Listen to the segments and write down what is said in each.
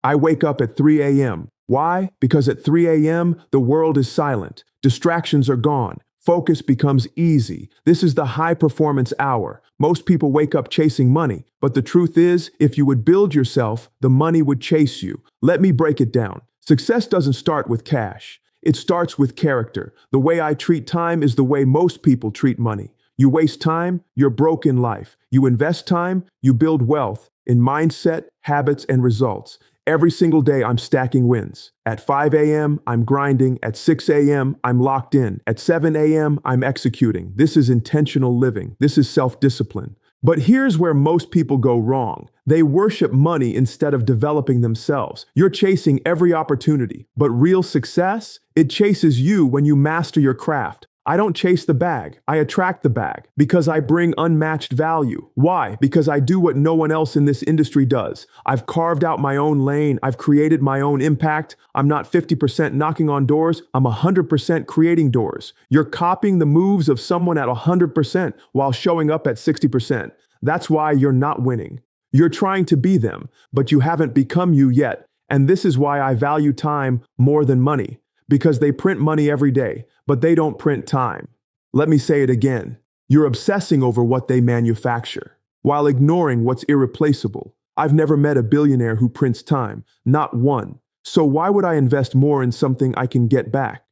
I wake up at 3 a.m. Why? Because at 3 a.m., the world is silent. Distractions are gone. Focus becomes easy. This is the high performance hour. Most people wake up chasing money, but the truth is, if you would build yourself, the money would chase you. Let me break it down. Success doesn't start with cash. It starts with character. The way I treat time is the way most people treat money. You waste time, you're broke in life. You invest time, you build wealth in mindset, habits, and results. Every single day, I'm stacking wins. At 5 a.m., I'm grinding. At 6 a.m., I'm locked in. At 7 a.m., I'm executing. This is intentional living. This is self-discipline. But here's where most people go wrong. They worship money instead of developing themselves. You're chasing every opportunity, but real success, it chases you when you master your craft. I don't chase the bag, I attract the bag because I bring unmatched value. Why? Because I do what no one else in this industry does. I've carved out my own lane, I've created my own impact. I'm not 50% knocking on doors, I'm 100% creating doors. You're copying the moves of someone at 100% while showing up at 60%. That's why you're not winning. You're trying to be them, but you haven't become you yet. And this is why I value time more than money. Because they print money every day, but they don't print time. Let me say it again. You're obsessing over what they manufacture, while ignoring what's irreplaceable. I've never met a billionaire who prints time, not one. So why would I invest more in something I can get back,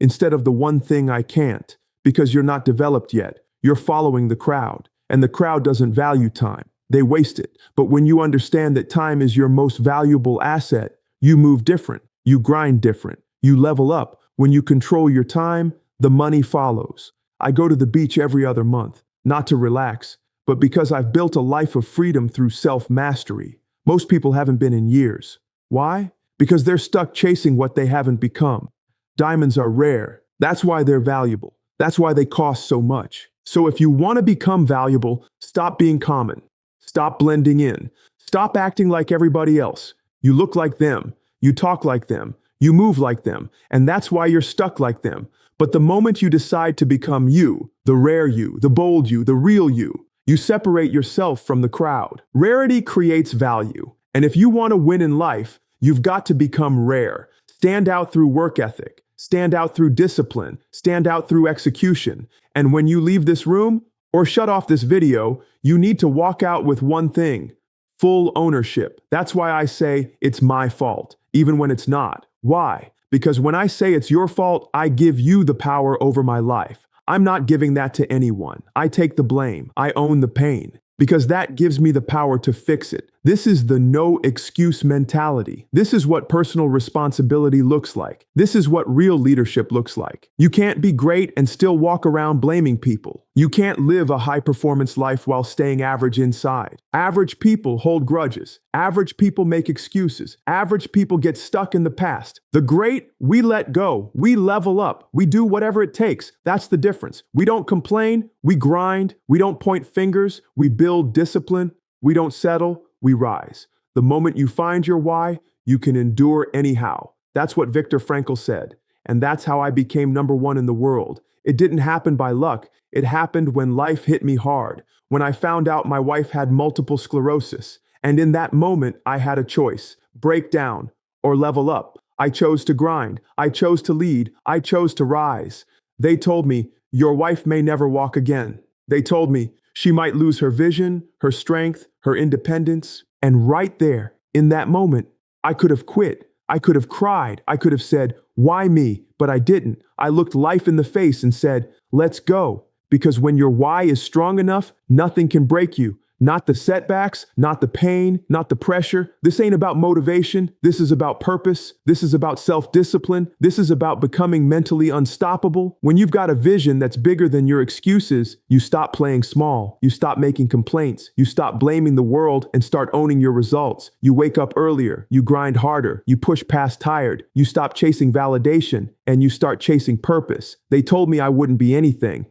instead of the one thing I can't? Because you're not developed yet. You're following the crowd, and the crowd doesn't value time. They waste it. But when you understand that time is your most valuable asset, you move different, you grind different. You level up. When you control your time, the money follows. I go to the beach every other month, not to relax, but because I've built a life of freedom through self-mastery. Most people haven't been in years. Why? Because they're stuck chasing what they haven't become. Diamonds are rare. That's why they're valuable. That's why they cost so much. So if you want to become valuable, stop being common. Stop blending in. Stop acting like everybody else. You look like them. You talk like them. You move like them, and that's why you're stuck like them. But the moment you decide to become you, the rare you, the bold you, the real you, you separate yourself from the crowd. Rarity creates value, and if you want to win in life, you've got to become rare. Stand out through work ethic, stand out through discipline, stand out through execution. And when you leave this room, or shut off this video, you need to walk out with one thing: full ownership. That's why I say it's my fault, even when it's not. Why? Because when I say it's your fault, I give you the power over my life. I'm not giving that to anyone. I take the blame. I own the pain. Because that gives me the power to fix it. This is the no excuse mentality. This is what personal responsibility looks like. This is what real leadership looks like. You can't be great and still walk around blaming people. You can't live a high-performance life while staying average inside. Average people hold grudges. Average people make excuses. Average people get stuck in the past. The great, we let go. We level up. We do whatever it takes. That's the difference. We don't complain. We grind. We don't point fingers. We build discipline. We don't settle. We rise. The moment you find your why, you can endure anyhow. That's what Viktor Frankl said. And that's how I became #1 in the world. It didn't happen by luck. It happened when life hit me hard. When I found out my wife had multiple sclerosis. And in that moment, I had a choice: break down or level up. I chose to grind. I chose to lead. I chose to rise. They told me, your wife may never walk again. They told me she might lose her vision, her strength, her independence. And right there, in that moment, I could have quit. I could have cried. I could have said, why me? But I didn't. I looked life in the face and said, let's go. Because when your why is strong enough, nothing can break you. Not the setbacks, not the pain, not the pressure. This ain't about motivation. This is about purpose. This is about self-discipline. This is about becoming mentally unstoppable. When you've got a vision that's bigger than your excuses, you stop playing small. You stop making complaints. You stop blaming the world and start owning your results. You wake up earlier. You grind harder. You push past tired. You stop chasing validation and you start chasing purpose. They told me I wouldn't be anything.